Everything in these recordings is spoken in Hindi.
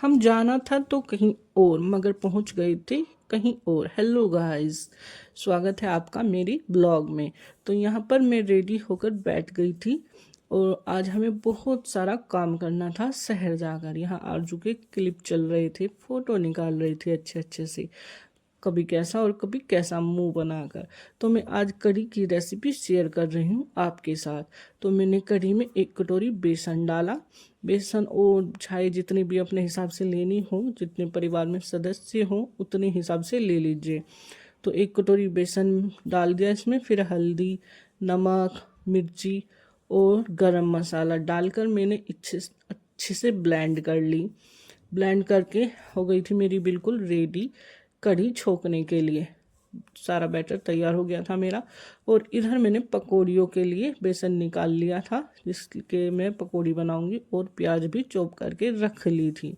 हम जाना था तो कहीं और मगर पहुंच गए थे कहीं और। हेलो गाइस, स्वागत है आपका मेरी ब्लॉग में। तो यहाँ पर मैं रेडी होकर बैठ गई थी और आज हमें बहुत सारा काम करना था शहर जाकर। यहाँ आरजू के क्लिप चल रहे थे, फोटो निकाल रही थी अच्छे अच्छे से, कभी कैसा और कभी कैसा मुंह बनाकर। तो मैं आज कढ़ी की रेसिपी शेयर कर रही हूँ आपके साथ। तो मैंने कढ़ी में 1 कटोरी बेसन डाला। बेसन और छाए जितनी भी अपने हिसाब से लेनी हो, जितने परिवार में सदस्य हो उतने हिसाब से ले लीजिए। तो 1 कटोरी बेसन डाल दिया इसमें। फिर हल्दी, नमक, मिर्ची और गरम मसाला डालकर मैंने अच्छे से ब्लेंड कर ली। ब्लेंड करके हो गई थी मेरी बिल्कुल रेडी कढ़ी छोकने के लिए। सारा बैटर तैयार हो गया था मेरा। और इधर मैंने पकौड़ियों के लिए बेसन निकाल लिया था, जिसके मैं पकौड़ी बनाऊंगी, और प्याज भी चॉप करके रख ली थी।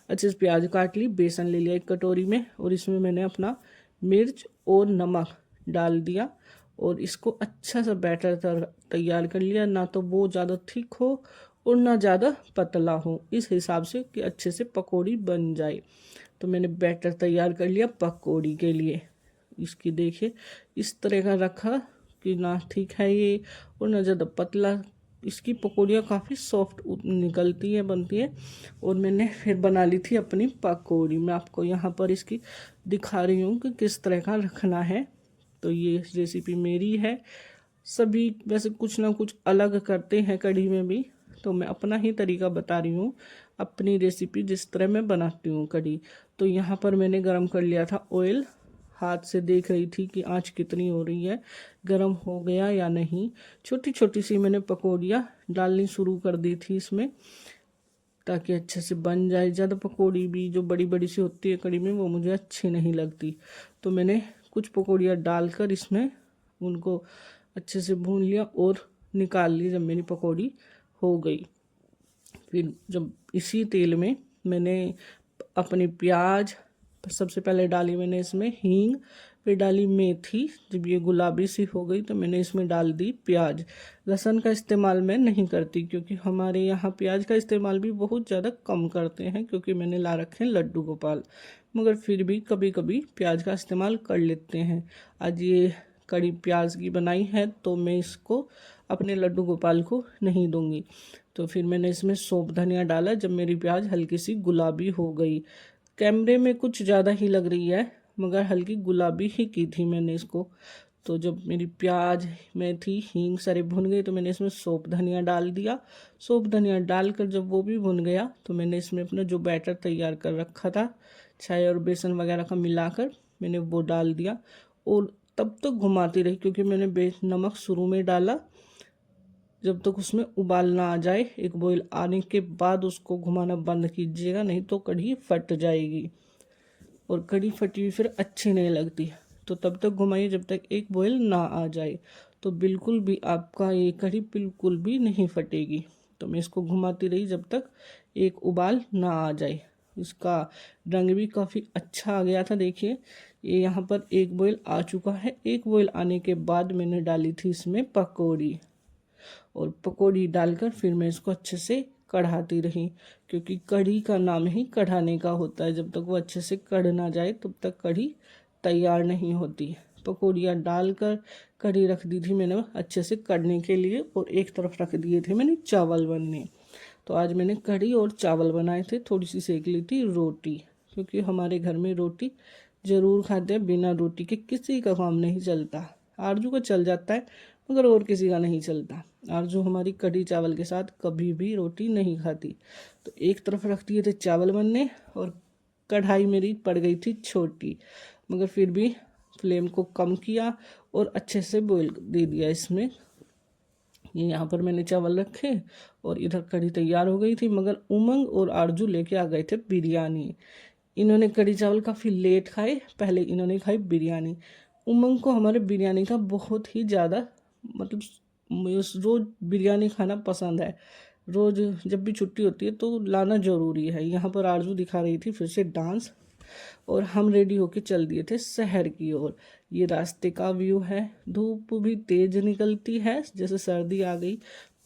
अच्छे से प्याज काट ली, बेसन ले लिया 1 कटोरी में, और इसमें मैंने अपना मिर्च और नमक डाल दिया और इसको अच्छा सा बैटर तैयार कर लिया। ना तो वो ज़्यादा थिक हो और ना ज़्यादा पतला हो, इस हिसाब से कि अच्छे से पकौड़ी बन जाए। तो मैंने बैटर तैयार कर लिया पकौड़ी के लिए। इसकी देखिए इस तरह का रखा कि ना ठीक है ये और ना ज़्यादा पतला। इसकी पकौड़ियाँ काफ़ी सॉफ्ट निकलती है, बनती है। और मैंने फिर बना ली थी अपनी पकौड़ी। मैं आपको यहाँ पर इसकी दिखा रही हूँ कि किस तरह का रखना है। तो ये रेसिपी मेरी है। सभी वैसे कुछ ना कुछ अलग करते हैं कढ़ी में भी, तो मैं अपना ही तरीका बता रही हूँ, अपनी रेसिपी जिस तरह मैं बनाती हूँ कढ़ी। तो यहाँ पर मैंने गरम कर लिया था ऑयल। हाथ से देख रही थी कि आंच कितनी हो रही है, गरम हो गया या नहीं। छोटी छोटी सी मैंने पकौड़ियाँ डालनी शुरू कर दी थी इसमें, ताकि अच्छे से बन जाए। ज़्यादा पकौड़ी भी जो बड़ी बड़ी सी होती है कढ़ी में, वो मुझे अच्छी नहीं लगती। तो मैंने कुछ पकौड़ियाँ डालकर इसमें उनको अच्छे से भून लिया और निकाल ली जब मेरी पकौड़ी हो गई। फिर जब इसी तेल में मैंने अपनी प्याज, सबसे पहले डाली मैंने इसमें हींग, फिर डाली मेथी। जब ये गुलाबी सी हो गई तो मैंने इसमें डाल दी प्याज। लहसुन का इस्तेमाल मैं नहीं करती, क्योंकि हमारे यहाँ प्याज का इस्तेमाल भी बहुत ज़्यादा कम करते हैं, क्योंकि मैंने ला रखे हैं लड्डू गोपाल। मगर फिर भी कभी कभी प्याज का इस्तेमाल कर लेते हैं। आज ये कड़ी प्याज की बनाई है तो मैं इसको अपने लड्डू गोपाल को नहीं दूंगी। तो फिर मैंने इसमें सौंफ धनिया डाला जब मेरी प्याज हल्की सी गुलाबी हो गई। कैमरे में कुछ ज़्यादा ही लग रही है, मगर हल्की गुलाबी ही की थी मैंने इसको। तो जब मेरी प्याज, मेथी, हींग सारे भुन गए तो मैंने इसमें सौंफ धनिया डाल दिया। सौंफ धनिया डालकर जब वो भी भुन गया तो मैंने इसमें अपना जो बैटर तैयार कर रखा था, चाय और बेसन वगैरह का मिलाकर, मैंने वो डाल दिया। और तब तक घुमाती रही, क्योंकि मैंने नमक शुरू में डाला। जब तक उसमें उबाल ना आ जाए, एक बॉईल आने के बाद उसको घुमाना बंद कीजिएगा, नहीं तो कढ़ी फट जाएगी। और कढ़ी फटी हुई फिर अच्छी नहीं लगती। तो तब तक घुमाइए जब तक एक बॉईल ना आ जाए। तो बिल्कुल भी आपका ये कढ़ी बिल्कुल भी नहीं फटेगी। तो मैं इसको घुमाती रही जब तक एक उबाल ना आ जाए। इसका रंग भी काफ़ी अच्छा आ गया था। देखिए ये यहाँ पर एक बॉईल आ चुका है। एक बॉईल आने के बाद मैंने डाली थी इसमें पकौड़ी, और पकौड़ी डालकर फिर मैं इसको अच्छे से कढ़ाती रही, क्योंकि कढ़ी का नाम ही कढ़ाने का होता है। जब तक वो अच्छे से कढ़ ना जाए तब तक कढ़ी तैयार नहीं होती। पकौड़ियाँ डालकर कढ़ी रख दी थी मैंने अच्छे से कढ़ने के लिए, और एक तरफ रख दिए थे मैंने चावल बनने। तो आज मैंने कढ़ी और चावल बनाए थे। थोड़ी सी सेक ली थी रोटी, क्योंकि हमारे घर में रोटी ज़रूर खाते हैं। बिना रोटी के किसी का काम नहीं चलता। आरजू का चल जाता है मगर और किसी का नहीं चलता। आरजू हमारी कढ़ी चावल के साथ कभी भी रोटी नहीं खाती। तो एक तरफ रख दिए थे चावल बनने, और कढ़ाई मेरी पड़ गई थी छोटी, मगर फिर भी फ्लेम को कम किया और अच्छे से बॉईल दे दिया इसमें। ये यहाँ पर मैंने चावल रखे और इधर कढ़ी तैयार हो गई थी। मगर उमंग और आरजू लेके आ गए थे बिरयानी। इन्होंने कढ़ी चावल काफ़ी लेट खाए, पहले इन्होंने खाई बिरयानी। उमंग को हमारे बिरयानी का बहुत ही ज़्यादा मतलब रोज़ बिरयानी खाना पसंद है। रोज़ जब भी छुट्टी होती है तो लाना ज़रूरी है। यहाँ पर आरजू दिखा रही थी फिर से डांस, और हम रेडी होके चल दिए थे शहर की ओर। ये रास्ते का व्यू है। धूप भी तेज़ निकलती है, जैसे सर्दी आ गई,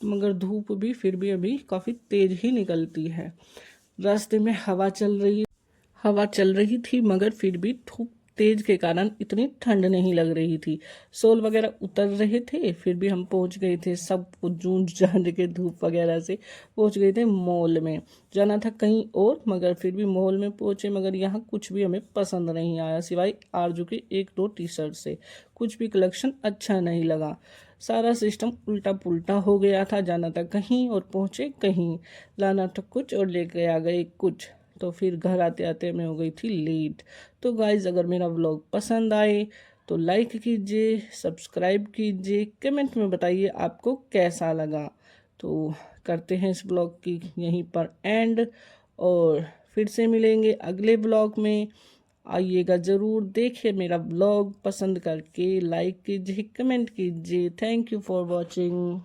मगर धूप भी फिर भी अभी काफ़ी तेज़ ही निकलती है। रास्ते में हवा चल रही थी, मगर फिर भी धूप तेज के कारण इतनी ठंड नहीं लग रही थी। सोल वगैरह उतर रहे थे, फिर भी हम पहुंच गए थे, सब कुछ जूझ जान के धूप वगैरह से पहुंच गए थे। मॉल में जाना था कहीं और, मगर फिर भी मॉल में पहुंचे, मगर यहाँ कुछ भी हमें पसंद नहीं आया, सिवाय आरजू के एक दो टी शर्ट से। कुछ भी कलेक्शन अच्छा नहीं लगा, सारा सिस्टम उल्टा पुल्टा हो गया था। जाना था कहीं और पहुंचे कहीं, लाना था कुछ और लेके आ गए कुछ। तो फिर घर आते आते मैं हो गई थी लेट। तो गाइज़, अगर मेरा व्लॉग पसंद आए तो लाइक कीजिए, सब्सक्राइब कीजिए, कमेंट में बताइए आपको कैसा लगा। तो करते हैं इस ब्लॉग की यहीं पर एंड, और फिर से मिलेंगे अगले ब्लॉग में। आइएगा ज़रूर, देखिए मेरा ब्लॉग, पसंद करके लाइक कीजिए, कमेंट कीजिए। Thank you for watching.